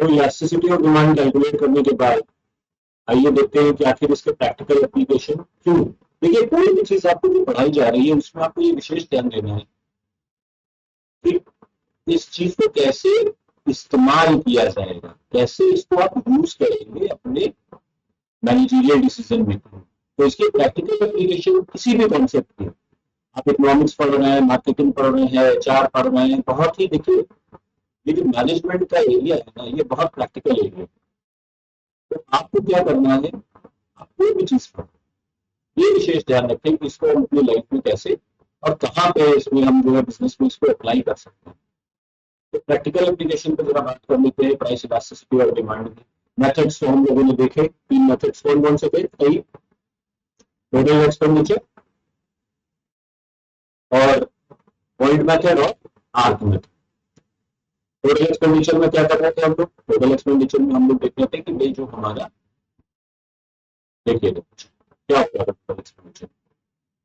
तो इलास्टिसिटी और demand calculate करने के बाद आइए देखते हैं कि आखिर इसके प्रैक्टिकल एप्लीकेशन क्यों। देखिए, कोई भी चीज आपको जो पढ़ाई जा रही है उसमें आपको ये विशेष ध्यान देना है कि इस चीज को कैसे इस्तेमाल किया जाएगा, कैसे इसको आप यूज करेंगे अपने मैनेजरियल डिसीजन मेकिंग। तो इसके प्रैक्टिकल एप्लीकेशन किसी भी कॉन्सेप्ट की, आप इकोनॉमिक्स पढ़ रहे हैं, मार्केटिंग पढ़ रहे हैं, एचआर पढ़ रहे हैं, बहुत ही देखिए ये जो मैनेजमेंट का एरिया है ना, ये बहुत प्रैक्टिकल एरिया है। तो आपको क्या करना है, आप कोई भी चीज पर ये विशेष ध्यान रखें कि इसको हम अपनी लाइफ में कैसे और कहाँ पे इसमें हम जो है बिजनेस में इसको अप्लाई कर सकते हैं। तो प्रैक्टिकल एप्लीकेशन पर जरा बात कर लेते हैं प्राइस इलास्टिसिटी और डिमांड की। मेथड्स तो हम लोगों ने देखे, 3 मेथड्स कौन कौन से थे, टोटल एक्सपेंडिचर और पॉइंट मेथड और आर्क मेथड। टोटल एक्सपेंडिचर में क्या कर रहे थे हम लोग, टोटल एक्सपेंडिचर में हम लोग देख रहे थे कि भाई जो हमारा, देखिए क्या होता है टोटल एक्सपेंडिचर।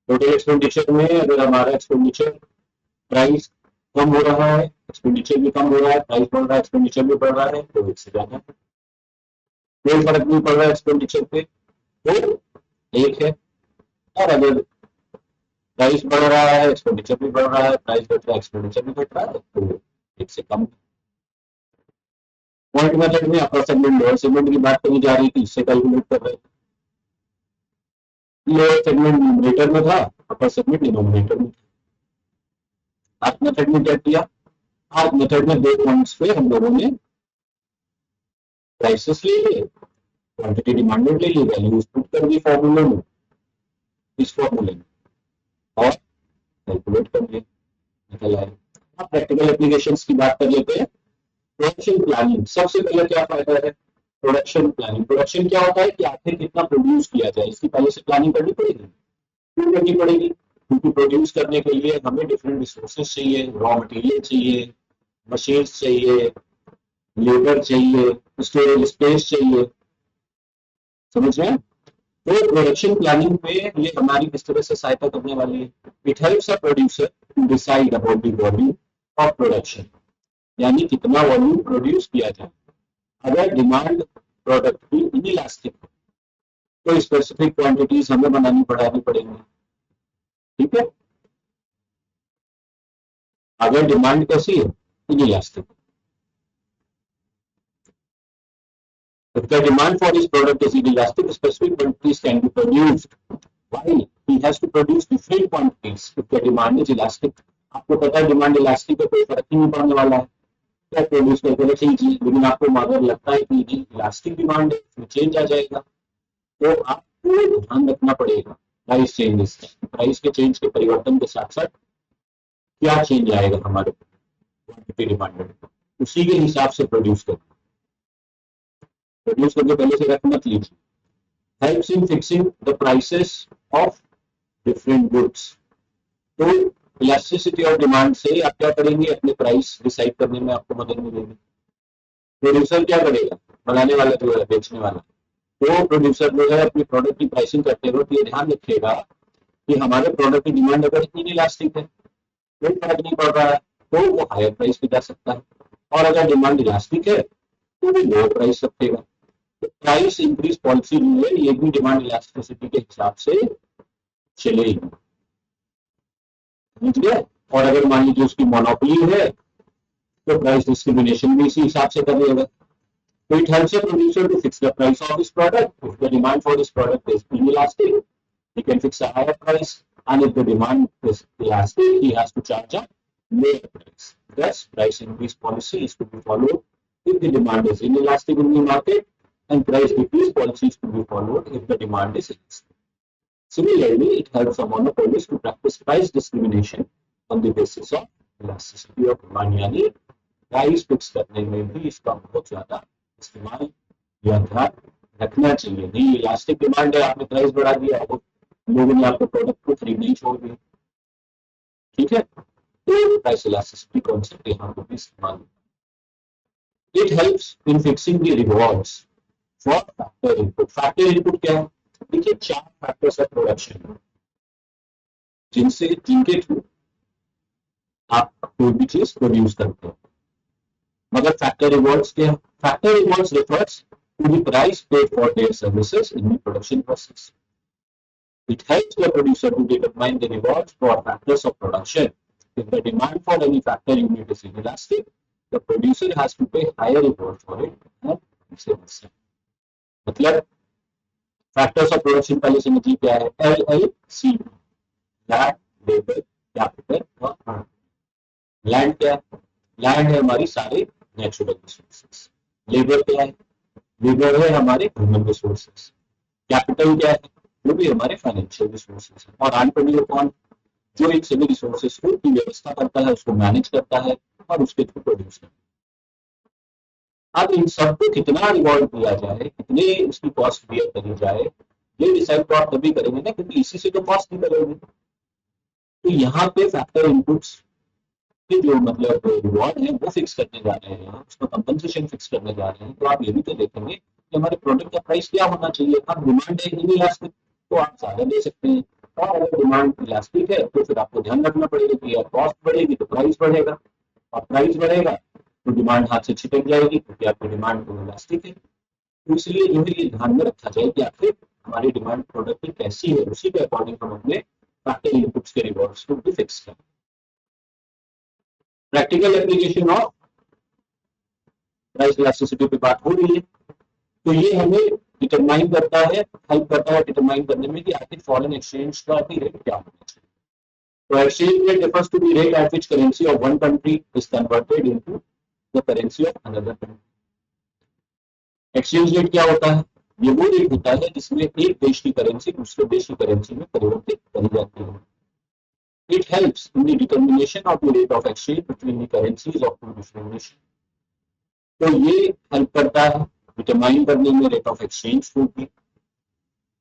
टोटल एक्सपेंडिचर में अगर हमारा एक्सपेंडिचर प्राइस कम हो रहा है, एक्सपेंडिचर भी कम हो रहा है, प्राइस बढ़ रहा है, एक्सपेंडिचर भी बढ़ रहा है, तो एक से ज्यादा कोई फर्क नहीं पड़ रहा है एक्सपेंडिचर पे, तो एक है। और अगर प्राइस बढ़ रहा है, एक्सपेंडिचर भी बढ़ रहा है, प्राइस घट रहा है, एक्सपेंडिचर भी घट रहा है, तो एक से कम। पॉइंट मेथड में अपर सेगमेंट लोअर सेगमेंट की बात करी जा रही थी, इससे कैलकुलेट कर रहे थे। लोअर सेगमेंट न्यूमरेटर में था, अपर सेगमेंट डिनोमिनेटर में था। आर्क मेथड में क्या किया, आर्क मेथड में 2 पॉइंट्स पे हम लोगों ने प्राइसेस ले लिए, क्वांटिटी डिमांडेड ले ली, वैल्यूज पुट कर दी फॉर्मूले में, इस फॉर्मूले में, और कैलकुलेट कर दिया, निकल आए। अब प्रैक्टिकल एप्लीकेशंस की बात कर लेते हैं। प्रोडक्शन प्लानिंग, सबसे पहले क्या फायदा है, प्रोडक्शन प्लानिंग। प्रोडक्शन क्या होता है कि आखिर कितना प्रोड्यूस किया जाए, इसकी पहले से प्लानिंग करनी पड़ेगी। क्यों करनी पड़ेगी, क्योंकि प्रोड्यूस करने के लिए हमें डिफरेंट रिसोर्सेज चाहिए, रॉ मटेरियल चाहिए, मशीन्स चाहिए, लेबर चाहिए, स्टोरेज स्पेस चाहिए, समझ रहे हैं। तो प्रोडक्शन प्लानिंग में ये हमारी किस तरह से सहायता करने वाली है, it helps a producer to decide about the volume of production, यानी कितना वॉल्यूम प्रोड्यूस किया जाए। अगर डिमांड प्रोडक्ट की इनइलास्टिक तो स्पेसिफिक क्वांटिटीज हमें बनानी पड़ानी पड़ेंगी, ठीक है। अगर डिमांड कैसी है, inelastic, if the demand for his product is inelastic, specific quantities can be produced while he has to produce different quantities if the demand is elastic। आपको पता है डिमांड इलास्टिक है, कोई फर्क ही नहीं पड़ने वाला है, क्या प्रोड्यूस करते हैं ठीक है। लेकिन आपको अगर लगता है कि इलास्टिक डिमांड है, इसमें चेंज आ जाएगा, तो आपको ध्यान रखना पड़ेगा प्राइस चेंजेस, प्राइस के चेंज के परिवर्तन के साथ साथ क्या चेंज आएगा हमारे क्वांटिटी डिमांड में, उसी के हिसाब से प्रोड्यूस करके पहले से रख मत लीजिए। Helps in fixing the prices of different goods. तो इलास्टिसिटी और डिमांड से आप क्या करेंगे, अपने प्राइस डिसाइड करने में आपको मदद मिलेगी। प्रोड्यूसर क्या करेगा, बनाने वाला जो है, बेचने वाला, तो प्रोड्यूसर जो है अपनी प्रोडक्ट की प्राइसिंग करते वक्त ये ध्यान रखेगा कि हमारे प्रोडक्ट की डिमांड अगर इतनी इलास्टिक है, कोई फर्क नहीं पड़ रहा है, तो वो हायर प्राइस पे जा सकता है, और अगर डिमांड इलास्टिक है तो वो लोअर प्राइस रखेगा। तो प्राइस इंक्रीज पॉलिसी जो है ये भी डिमांड इलास्टिसिटी के हिसाब से चलेगी, समझ गया। और अगर मान लीजिए उसकी मोनोपोली है तो प्राइस डिस्क्रिमिनेशन भी इसी हिसाब से करेगा। तो it helps a producer to fix the price of his product. If the demand for this product is inelastic, he can fix a higher price, and if the demand is elastic, he has to charge a lower price. Thus, price increase policy is to be followed if the demand is inelastic in the market, and price decrease policy is to be followed if the demand is elastic. Similarly, it helps a monopolist to practice price discrimination on the basis of elasticity of demand, यानी price fix करने में भी इसका बहुत ज्यादा इस्तेमाल या ध्यान रखना चाहिए। नहीं इलास्टिक डिमांड है, आपने प्राइस बढ़ा दिया, लोगों ने आपको प्रोडक्ट को खरीदना ही छोड़ दिया, ठीक है। तो प्राइस इलास्टिसिटी कॉन्सेप्ट यहाँ पर भी इस्तेमाल। It helps in fixing the rewards for factor input. Factor input क्या है, देखिए 4 फैक्टर्स है प्रोडक्शन, जिनके थ्रू आप कोई भी चीज प्रोड्यूस करते हो। मगर फैक्टर रिवॉर्ड्स क्या है? Factor rewards refers to the price paid for their services in the production process. It helps the producer to determine the rewards for factors of production. If the demand for any factor unit is inelastic, the producer has to pay higher reward for it and vice versa. मतलब factors of production पहले समझिए क्या है? LLC, land, labour, capital और earn. Land क्या है? Land है हमारी सारे नेचुरल रिसोर्सेस। लेबर क्या है? लेबर है हमारे ह्यूमन रिसोर्सेस। कैपिटल क्या है? वो भी हमारे फाइनेंशियल रिसोर्सेस है। और एंटरप्रेन्योर कौन? जो इन सभी रिसोर्सेस को की व्यवस्था करता है, उसको मैनेज करता है और उसके थ्रू प्रोड्यूस करता है। अब इन सबको कितना रिवॉर्ड दिया जाए, कितने इसकी कॉस्ट बियर करी जाए, ये डिसाइड तो आप तभी करेंगे ना, क्योंकि इसी से तो कॉस्ट निकलेगी। तो यहाँ पे फैक्टर इनपुट्स के जो मतलब रिवॉर्ड है वो फिक्स करने जा रहे हैं, उसका कंपनसेशन फिक्स करने जा रहे हैं। तो आप ये भी तो देखेंगे कि हमारे प्रोडक्ट का प्राइस क्या होना चाहिए। अब डिमांड है इनइलास्टिक तो आप ज्यादा दे सकते हैं, और अगर डिमांड इलास्टिक है तो फिर आपको ध्यान रखना पड़ेगा कि यार कॉस्ट बढ़ेगी तो प्राइस बढ़ेगा, और प्राइस बढ़ेगा तो डिमांड हाथ से छिटक जाएगी क्योंकि आपकी डिमांड तो इलास्टिक है। तो इसलिए जो है ये ध्यान में रखा जाए कि आखिर हमारी डिमांड प्रोडक्ट की कैसी है, उसी के अकॉर्डिंग हम अपने फैक्टर इनपुट्स के रिवॉर्ड्स को भी फिक्स करें। Practical application of price elasticity पे बात हो रही है, तो ये हमें डिटरमाइन करता है, हेल्प करता है डिटरमाइन करने में कि आखिर फॉरेन एक्सचेंज का भी रेट क्या होना चाहिए। तो exchange rate refers to the rate at which currency of one country is converted into the currency of another country. Exchange rate क्या होता है? ये वो रेट होता है जिसमें एक देश की करेंसी दूसरे देश की करेंसी में परिवर्तित करी जाती है। It helps in the determination of the rate of exchange between the currencies of two different nations. तो ये हेल्प करता है डिटरमाइन करने में रेट ऑफ एक्सचेंज को भी।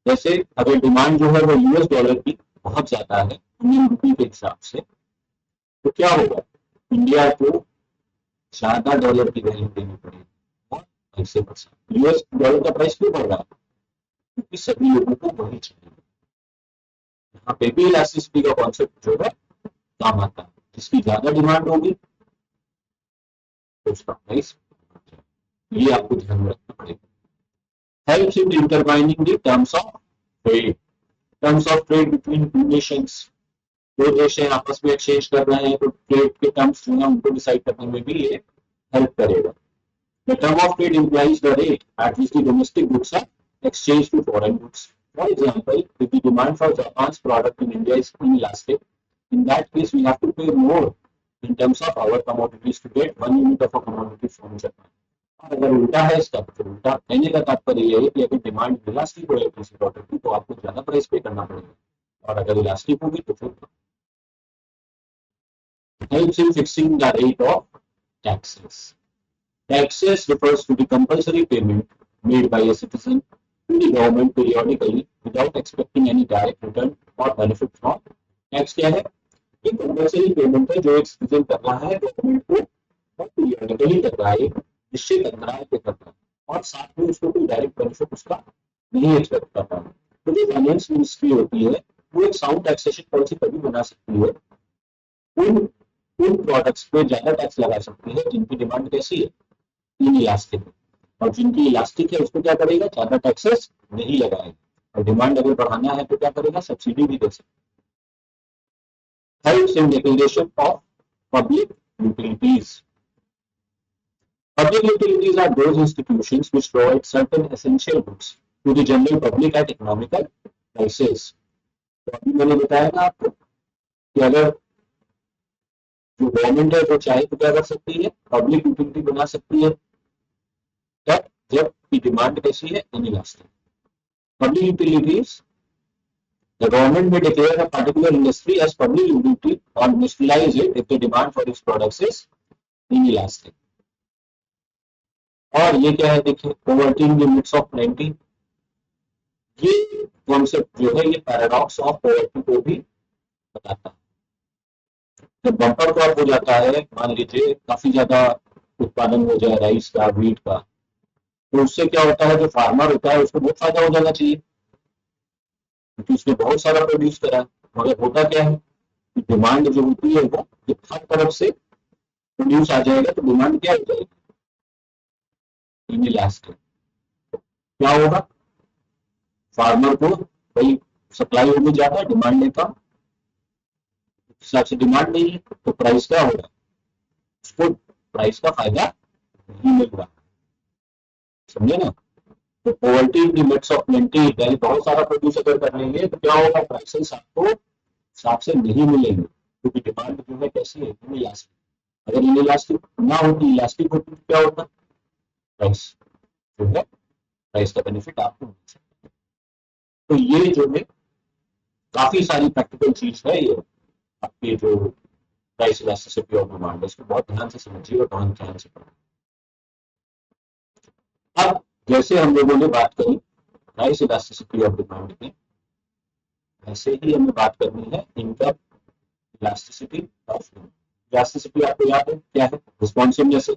जैसे अगर डिमांड जो है वो यूएस डॉलर की बहुत ज्यादा है इंडियन रुपी के हिसाब से, तो क्या होगा? इंडिया को ज्यादा डॉलर की वैल्यू देनी पड़ेगी और ऐसे यूएस डॉलर का प्राइस क्यों बढ़ रहा है? क्योंकि सभी लोगों को वही चाहिए। यहाँ पे भी इलास्टिसिटी का कॉन्सेप्ट जो है काम आता है। जिसकी ज्यादा डिमांड होगी तो उसका प्राइस, ये आपको ध्यान में रखना पड़ेगा। Helps in determining the terms of trade. Terms of trade between two nations, दो देश हैं आपस में एक्सचेंज कर रहे हैं, तो ट्रेड के टर्म्स जो है उनको डिसाइड करने में भी ये हेल्प करेगा। The term of trade implies the rate at which the domestic goods are exchanged to foreign goods. For example, if the demand for Japan's product in India is inelastic, in that case we have to pay more in terms of our commodities to get 1 unit of a commodity from Japan. और अगर उल्टा है इसका, तो उल्टा कहने का तात्पर्य यह है कि अगर डिमांड इलास्टिक हो किसी प्रोडक्ट की तो आपको ज्यादा प्राइस पे करना पड़ेगा, और अगर इलास्टिक होगी तो फिर helps in fixing the rate of taxes. Taxes refers to the compulsory payment made by a citizen to the government periodically without expecting any direct return or benefit from. Tax क्या है? ये compulsory payment है जो एक citizen कर रहा है government को, और पीरियडिकली कर रहा है, निश्चित अंतराल पे कर रहा है, और साथ में उसको कोई डायरेक्ट बेनिफिट उसका नहीं एक्सपेक्ट कर रहा है। तो जो फाइनेंस मिनिस्ट्री होती है वो एक साउंड टैक्सेशन पॉलिसी कभी बना सकती है, उन प्रोडक्ट्स पे ज्यादा टैक्स लगा सकती है जिनकी डिमांड कैसी है? इलास्टिक है, और जिनकी इलास्टिक है उसको क्या करेगा? ज्यादा टैक्सेस नहीं लगाएगा, और डिमांड अगर बढ़ाना है तो क्या करेगा? सब्सिडी भी दे सकता है। Helps in declaration of public utilities. Public utilities are those institutions which provide certain essential goods to the general public at economical prices. तो अभी मैंने बताया ना आपको कि अगर जो गवर्नमेंट है वो चाहे तो क्या कर सकती है? पब्लिक यूटिलिटी बना सकती है, तब जब की डिमांड कैसी है? Inelastic. Public utilities, the government may declare a particular industry as public utility or nationalize it if the demand for its products is inelastic. और ये क्या है? देखिए, poverty limits of plenty, ये कॉन्सेप्ट जो है ये पैराडॉक्स ऑफ पॉवर्टी को भी बताता है। जब बम्पर क्रॉप हो जाता है, मान लीजिए काफी ज्यादा उत्पादन हो जाए राइस का, व्हीट का, तो उससे क्या होता है? जो फार्मर होता है उसको बहुत फायदा हो जाना चाहिए क्योंकि उसने बहुत सारा प्रोड्यूस करा, मगर होता क्या है? डिमांड जो होती है वो जब हर तरफ से प्रोड्यूस आ जाएगा तो डिमांड क्या हो जाएगी? इनइलास्टिक। क्या होगा, फार्मर को भाई सप्लाई होगी ज्यादा, डिमांड नहीं कम, हिसाब से डिमांड नहीं है तो प्राइस क्या होगा, उसको प्राइस का फायदा नहीं मिल रहा, समझे ना। तो poverty in limits of plenty, यानी बहुत सारा प्रोड्यूस अगर कर लेंगे तो क्या होगा, प्राइसेस आपको हिसाब से नहीं मिलेंगे, क्योंकि डिमांड जो है कैसी है, इनइलास्टिक। अगर इनइलास्टिक ना होती, इलास्टिक होती तो क्या होता, प्राइस जो है, प्राइस का बेनिफिट आपको मिल सकता है। तो ये जो है काफी सारी प्रैक्टिकल चीज है ये, आपकी जो प्राइस इलास्टिसिटी ऑफ डिमांड है, इसको बहुत ध्यान से समझिए और बहुत ध्यान से पढ़िए। अब जैसे हम लोगों ने बात करी प्राइस इलास्टिसिटी ऑफ डिमांड की, ऐसे ही हमें बात करनी है income elasticity of demand. Elasticity आपको याद है क्या है, रिस्पॉन्सिवनेस है।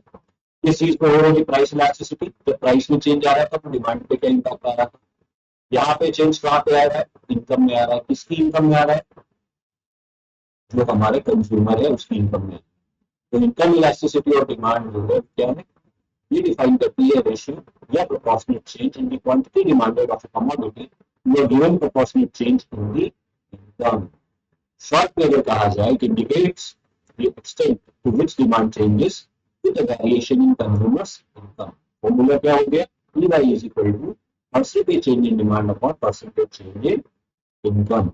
किस चीज पे हो रही है प्राइस इलास्टिसिटी, जब प्राइस में चेंज आ रहा था तो डिमांड पे क्या इम्पैक्ट आ रहा था। यहाँ पे चेंज कहाँ पे आ रहा है, इनकम में आ रहा है। किसकी इनकम में आ रहा है, जो हमारे कंज्यूमर है उसकी इनकम में। तो इनकम इलास्टिसिटी और डिमांड जो है क्या है, ये डिफाइन करती है रेशियो या proportional change in the quantity demanded of a commodity to a given proportional change in the income. Short में अगर कहा जाए, it indicates the extent to which demand changes with the variation in consumers income. Formula क्या हो गया, EY is equal to percentage change in demand upon percentage change in income.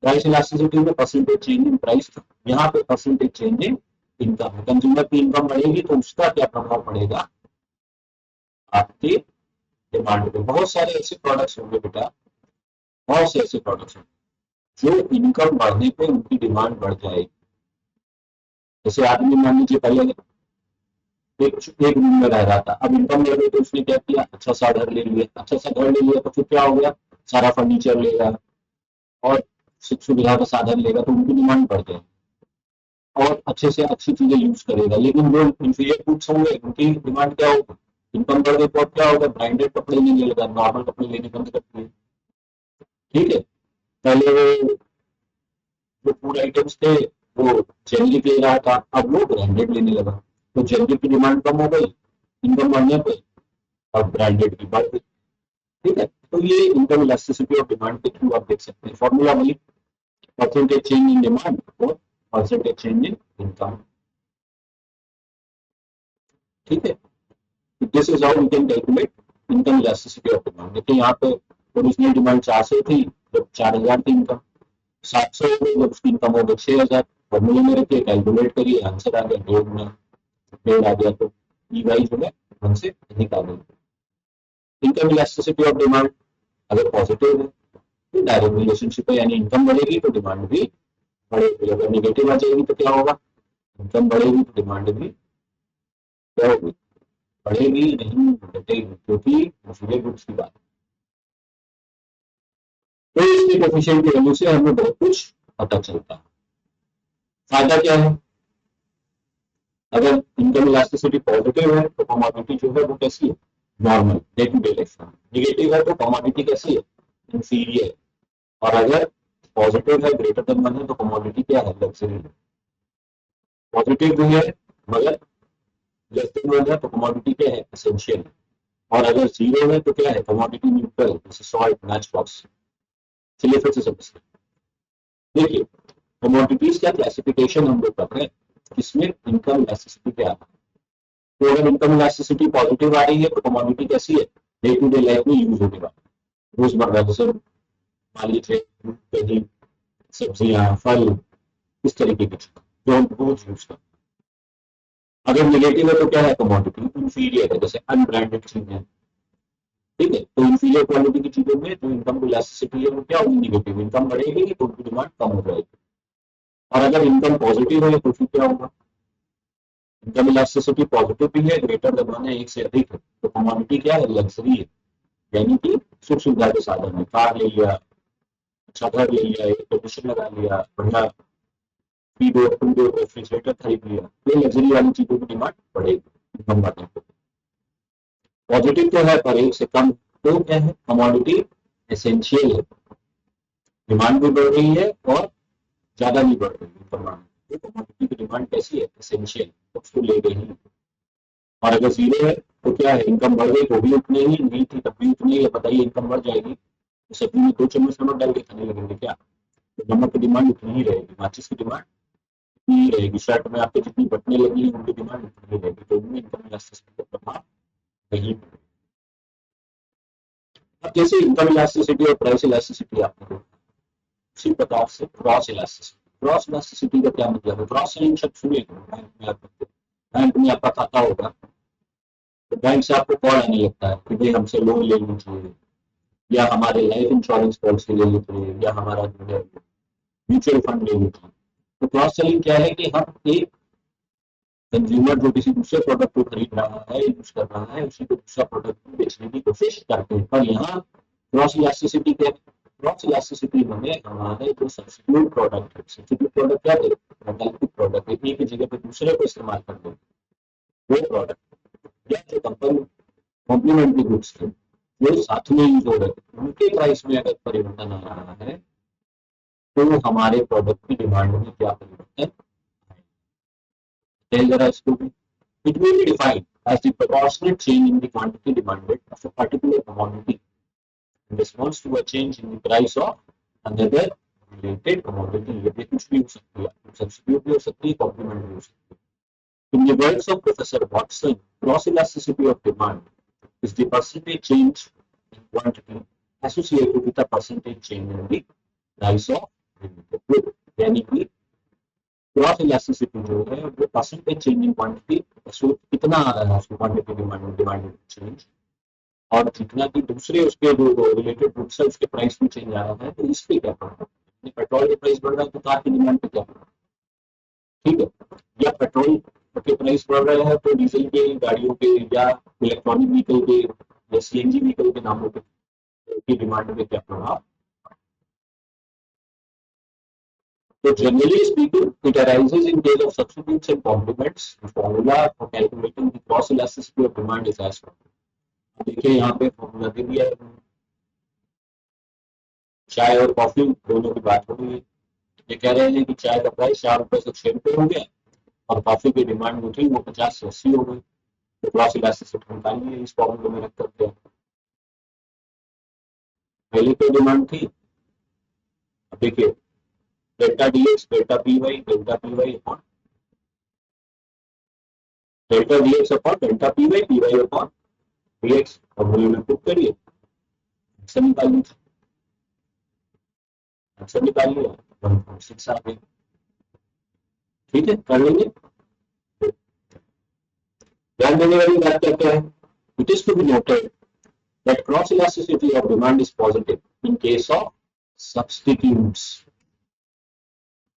Price elasticity में percentage change in price, यहाँ पे percentage change in income. Consumer की income बढ़ेगी तो उसका क्या प्रभाव पड़ेगा आपके डिमांड पे। बहुत सारे ऐसे प्रोडक्ट्स होंगे बेटा, बहुत से ऐसे प्रोडक्ट्स होंगे जो इनकम बढ़ने पे उनकी डिमांड बढ़ जाएगी। जैसे आदमी मान लीजिए पहले एक रूम में रह रहा था, अब इनकम बढ़ गई तो उसने क्या किया, अच्छा सा घर ले लिया। अच्छा सा घर ले लिया तो फिर क्या हो गया, सारा फर्नीचर लेगा और सुख सुविधा का साधन लेगा, तो उनकी डिमांड बढ़ जाएगी और अच्छे से अच्छी चीजें यूज करेगा। लेकिन जो इंफीरियर गुड्स होंगे उनकी डिमांड क्या होगी, इनकम बढ़ गई तो अब क्या होगा, ब्रांडेड कपड़े लेने लगा, नॉर्मल कपड़े लेने बंद कर दिए। ठीक है, पहले वो जो फूड आइटम्स थे वो जेनरिक ले रहा था, अब वो ब्रांडेड लेने लगा, तो जेनरिक की डिमांड कम हो गई, इनकम बढ़ने पे अब ब्रांडेड की बढ़ गई। ठीक है, तो ये इनकम इलास्टिसिटी ऑफ डिमांड के थ्रू आप देख सकते हैं। फॉर्मूला वही, परसेंटेज चेंज इन डिमांड और परसेंटेज चेंज इन इनकम। ठीक है, this is how we can calculate income elasticity of demand. देखिए यहाँ पे ओरिजिनल डिमांड 400 थी, जब 4000 थी इनकम, 700 हो गई जब उसकी इनकम हो गई 6000। फॉर्मूले में रखिए, कैलकुलेट करिए, आंसर आ गया 1.5 आ गया, तो EY जो है हमसे निकालेंगे। इनकम इलास्टिसिटी ऑफ डिमांड अगर पॉजिटिव है तो डायरेक्ट रिलेशनशिप है, यानी इनकम बढ़ेगी तो डिमांड भी बढ़ेगी। अगर निगेटिव आ जाएगी तो क्या होगा, इनकम बढ़ेगी तो डिमांड भी क्या होगी, बढ़ेगी नहीं, घटेगी, क्योंकि मशीनरी गुड्स की बात। तो इसके कोफिशिएंट की वैल्यू से हमें बहुत कुछ पता चलता है। फायदा क्या है, अगर इनकम इलास्टिसिटी पॉजिटिव है तो कमोडिटी जो है वो कैसी है, normal day to day life में। निगेटिव है तो कमोडिटी कैसी है, इंफीरियर। और अगर पॉजिटिव है, ग्रेटर देन 1 है, तो कमोडिटी क्या है, लग्जरी। पॉजिटिव भी है मगर लेस देन 1 है तो कमोडिटी क्या है, एसेंशियल। और अगर जीरो है तो क्या है, कमोडिटी न्यूट्रल, जैसे सॉल्ट, मैच बॉक्स। चलिए फिर से समझते हैं। देखिए कमोडिटीज का क्लासिफिकेशन हम लोग कर रहे हैं, इसमें इनकम इलास्टिसिटी क्या है। तो अगर इनकम इलास्टिसिटी पॉजिटिव आ रही है तो कमोडिटी कैसी है, डे टू डे लाइफ में यूज होने वाली रोजमर्रा, जैसे मान लीजिए दही, सब्जियां, फल, इस तरीके की चीज जो हम रोज यूज करते हैं। अगर निगेटिव है तो क्या है, कमोडिटी इंफीरियर है, जैसे अनब्रांडेड चीजें। ठीक है, तो इंफीरियर क्वालिटी की चीजों में जो इनकम इलास्टिसिटी है वो क्या होगी, निगेटिव। इनकम बढ़ेगी तो उनकी डिमांड कम हो जाएगी। और अगर इनकम पॉजिटिव है तो फिर क्या होगा, इनकम इलास्टिसिटी पॉजिटिव भी है, ग्रेटर देन 1 है, एक से अधिक है, तो कमोडिटी क्या है, लग्जरी है, यानी कि सुख सुविधा के साधन है। कार ले लिया, अच्छा घर ले लिया, एयर कंडीशन लगा लिया, बढ़िया three door to door refrigerator खरीद लिया, ये लग्जरी वाली चीजों की डिमांड बढ़ेगी इनकम बढ़ने पर। पॉजिटिव तो है पर एक से कम, तो क्या है, कमोडिटी एसेंशियल है, डिमांड भी बढ़ रही है और ज्यादा नहीं बढ़ रही है प्रमाण। तो कमोडिटी की डिमांड कैसी है, एसेंशियल, तो उसको ले गई। और अगर जीरो है तो क्या है, इनकम बढ़ गई तो भी उतनी ही, नहीं थी तब भी उतनी ही। बताइए इनकम बढ़ जाएगी तो सब्जी में 2 चम्मच नमक डाल के खाने लगेंगे क्या? तो नमक की डिमांड उतनी ही रहेगी, माचिस की डिमांड उतनी ही रहेगी, शर्ट में आपके जितनी बटने लगी है उनकी डिमांड उतनी ही रहेगी, तो उनमें इनकम इलास्टिसिटी का प्रभाव नहीं। अब जैसे इनकम इलास्टिसिटी और प्राइस इलास्टिसिटी आपने उसी प्रकार से क्रॉस इलास्टिसिटी। क्रॉस इलास्टिसिटी का क्या मतलब है? क्रॉस सेलिंग शब्द सुनिए, बैंक में आपका खाता होगा तो बैंक से आपको कॉल आने लगता है कि भाई हमसे लोन ले लीजिए, या हमारे लाइफ इंश्योरेंस पॉलिसी ले लीजिए, या हमारा जो है म्यूचुअल फंड ले लीजिए। तो क्रॉस सेलिंग क्या है कि हम एक कंज्यूमर जो किसी दूसरे प्रोडक्ट को खरीद रहा है, यूज कर रहा है, उसी को दूसरा प्रोडक्ट बेचने की कोशिश करते हैं। पर यहाँ क्रॉस इलास्टिसिटी क्या है? क्रॉस इलास्टिसिटी हमें हमारे जो सब्स्टिट्यूट प्रोडक्ट है, सब्स्टिट्यूट प्रोडक्ट क्या है? वैकल्पिक प्रोडक्ट, एक ही की जगह पे दूसरे को इस्तेमाल कर दो, वो प्रोडक्ट या जो कंपनी कॉम्प्लीमेंट्री गुड्स थे वो साथ में यूज हो रहे थे, उनके प्राइस में अगर परिवर्तन आ रहा है तो हमारे प्रोडक्ट की डिमांड में क्या परिवर्तन है जरा इसको भी। It may be defined as the proportionate change in the quantity demanded of a particular commodity in response to a change in the price of another related commodity। ये कुछ भी हो सकती है, सब्स्टिट्यूट भी हो सकती है, कॉम्प्लीमेंट भी हो सकती है। In the words of Professor Watson, cross elasticity of demand is the percentage change in quantity associated with the percentage change in the price of the good। यानी कि क्रॉस इलास्टिसिटी जो है वो परसेंटेज चेंज इन क्वांटिटी, कितना आ रहा है उसकी quantity demand change, और जितना कि दूसरे उसके जो रिलेटेड गुड्स है उसके प्राइस में चेंज आ रहा है, तो इस पे क्या पड़ रहा है? पेट्रोल का प्राइस बढ़ रहा है तो कार की डिमांड पे क्या पड़ रहा है? ठीक है, या पेट्रोल के प्राइस बढ़ रहे हैं तो डीजल के गाड़ियों के या इलेक्ट्रॉनिक व्हीकल के या सीएनजी व्हीकल के नामों पे की डिमांड में क्या प्रभाव? So generally speaking, it arises in case of substitutes and complements. The formula for calculating the cross elasticity of demand is as follows। देखिए यहाँ पे फॉर्मूला दे दिया है, चाय और कॉफी दोनों की बात हो रही है। ये कह रहे हैं कि चाय का प्राइस 4 रुपए से 6 रुपए हो गया और कॉफी की डिमांड जो थी वो 50 से 80 हो गई, तो क्रॉस इलास्टिसिटी निकालिए इस फॉर्मूले में रख करके। पहले तो डिमांड थी, अब देखिए delta D X delta P Y upon delta D X upon delta P Y upon D X, और वॉल्यूम में पुट करिए, आंसर निकाल लीजिए। आंसर निकाल लिया 1.6 आ गई। ठीक है, कर लेंगे। ध्यान देने वाली बात क्या है? It is to be noted that cross elasticity of demand is positive in case of substitutes।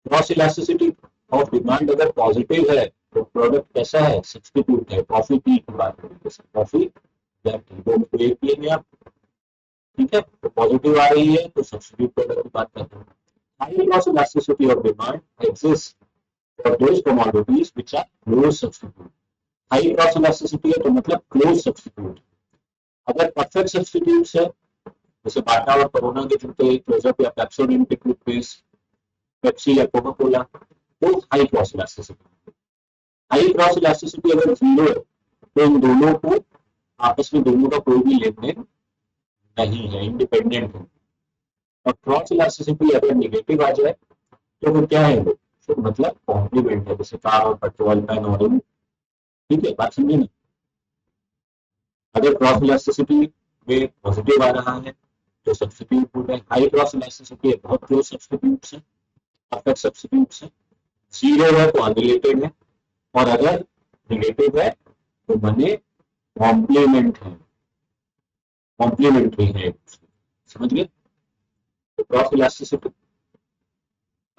Cross elasticity of demand अगर पॉजिटिव है तो प्रोडक्ट कैसा है? सब्स्टिट्यूट है। कॉफी टी की बात करें, कॉफी या टी दोनों को एक पिएंगे आप, ठीक है, तो पॉजिटिव आ रही है तो सब्स्टिट्यूट प्रोडक्ट की बात करते हैं। High cross elasticity of demand exist for those commodities which are close substitute. High cross elasticity है तो मतलब क्लोज सब्स्टिट्यूट। अगर परफेक्ट सब्स्टिट्यूट्स है जैसे बाटा और कोरोना के जूते, क्लोजअप या पेप्सोडेंट टूथपेस्ट, पेप्सी या कोका कोला, तो high cross elasticity. High cross elasticity अगर 0 है तो इन दोनों को आपस में दोनों का कोई भी लेन देन नहीं है, इंडिपेंडेंट है। और क्रॉस इलास्टिसिटी अगर निगेटिव आ जाए तो वो क्या है? तो मतलब कॉम्प्लीमेंट है, जैसे कार और पेट्रोल, पेन और इन। ठीक है, बात समझिए ना। अगर क्रॉस इलास्टिसिटी में पॉजिटिव आ रहा है तो सब्स्टिट्यूट हो गए। हाई क्रॉस इलास्टिसिटी है, बहुत क्लोज सब्स्टिट्यूट है, परफेक्ट सब्स्टिट्यूट है। 0 है तो अनरिलेटेड है, और अगर रिलेटिव है तो बने कॉम्प्लीमेंट है, कॉम्प्लीमेंट्री है। समझ गए? तो क्रॉस इलास्टिसिटी।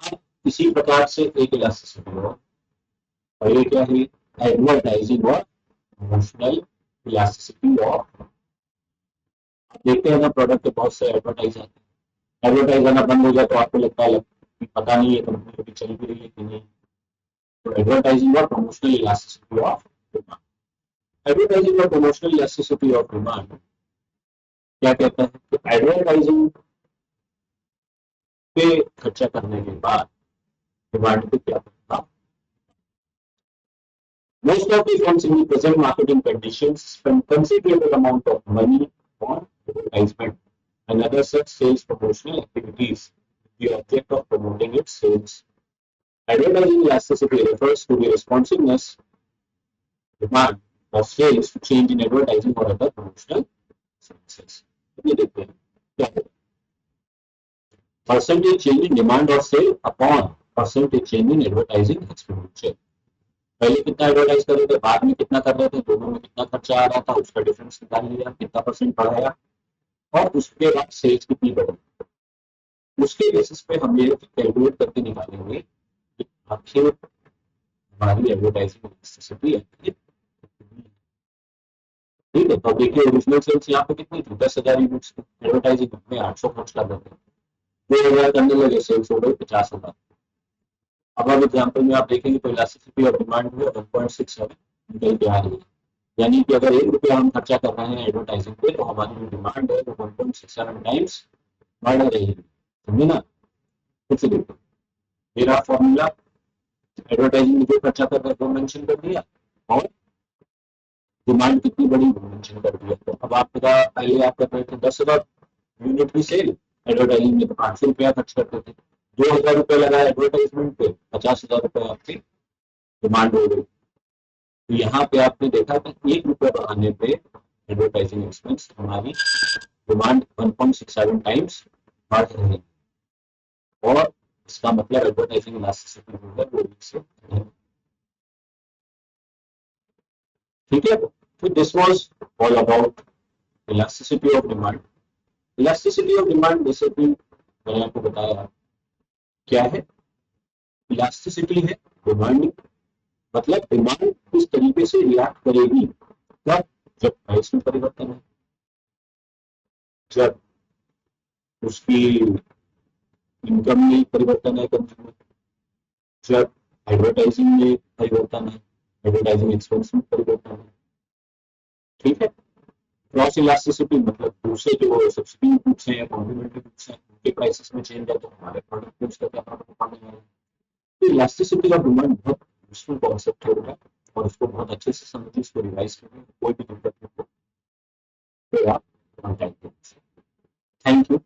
अब इसी प्रकार से एक इलास्टिसिटी हो, और ये क्या है? एडवर्टाइजिंग और इमोशनल इलास्टिसिटी ऑफ। आप देखते हैं ना प्रोडक्ट के बहुत से एडवर्टाइज आते हैं, एडवर्टाइज आना बंद हो जाए तो आपको लगता है कि पता नहीं है कंपनी अभी चल भी रही है कि नहीं। तो एडवर्टाइजिंग और promotional elasticity of demand. Advertising और प्रमोशनल इलास्टिसिटी ऑफ डिमांड क्या कहता है कि एडवर्टाइजिंग पे खर्चा करने के बाद डिमांड पे क्या प्रभाव? Most of the firms in the present marketing conditions spend considerable amount of money on advertisement and other such sales promotional activities with the object of promoting its sales. Advertising elasticity refers to the responsiveness, demand, or sales to change in advertising or other promotional expenses. ये देखते हैं क्या है percentage change in demand और sale upon percentage change in advertising expenditure. पहले कितना advertise कर रहे थे, बाद में कितना कर रहे थे, दोनों में कितना खर्चा आ रहा था, उसका डिफरेंस निकाल लिया, कितना परसेंट बढ़ाया और उसके बाद सेल्स कितनी बढ़ी. उसके बेसिस पे हम ये कैलकुलेट करके निकालेंगे कि आखिर हमारी एडवर्टाइजिंग एफिशिएंसी है. ठीक है, तो देखिए ओरिजिनल सेल्स यहाँ पे कितनी थी, 10,000 यूनिट्स की. एडवर्टाइजिंग में 800 खर्च कर रहे थे, 2,000 करने लगे, सेल्स हो गई 50,000. अब एग्जाम्पल में आप देखेंगे तो इलास्टिसिटी ऑफ डिमांड में 1.67 निकल के आ रही है. यानी कि अगर 1 रुपया हम खर्चा कर रहे हैं एडवर्टाइजिंग पे तो हमारी जो डिमांड है वो 1.67 टाइम्स बढ़ रही है. समझे ना. कुछ देखो मेरा फॉर्मूला एडवर्टाइजिंग में जो खर्चा कर रहे हैं वो मेंशन कर दिया और डिमांड कितनी बड़ी मेंशन कर दिया. तो अब आपका पहले आप कर रहे थे 10,000 यूनिट की सेल, एडवर्टाइजिंग में तो 800 रुपया खर्च करते थे. 2,000 रुपये लगाया एडवर्टाइजमेंट पे, 50,000 रुपये आपकी डिमांड हो गई. तो यहाँ पे आपने देखा कि 1 रुपया बढ़ाने पे एडवर्टाइजिंग एक्सपेंस हमारी डिमांड 1.67 टाइम्स बढ़ रही है और इसका मतलब एडवर्टाइजिंग इलास्टिसिटी जो है वो से. ठीक है, तो this was all about elasticity of demand. Elasticity of demand basically मैंने आपको बताया क्या है. इलास्टिसिटी है डिमांड, मतलब डिमांड किस तरीके से रिएक्ट करेगी तब जब प्राइस में परिवर्तन है, जब उसकी इनकम में परिवर्तन है कंज्यूमर, जब एडवर्टाइजिंग में परिवर्तन है, एडवर्टाइजिंग एक्सपेंस में परिवर्तन है. ठीक है. क्रॉस इलास्टिसिटी मतलब दूसरे जो सब्सिडी गुड्स हैं या कॉम्प्लीमेंट्री गुड्स हैं उनके प्राइसेस में चेंज है तो हमारे प्रोडक्ट में उसका क्या प्रभाव पड़ने वाला है. तो इलास्टिसिटी ऑफ डिमांड बहुत यूजफुल कॉन्सेप्ट है और उसको बहुत अच्छे से समझिए, इसको रिवाइज करिए, कोई भी दिक्कत नहीं हो तो आप कॉन्टैक्ट करिए. Thank you.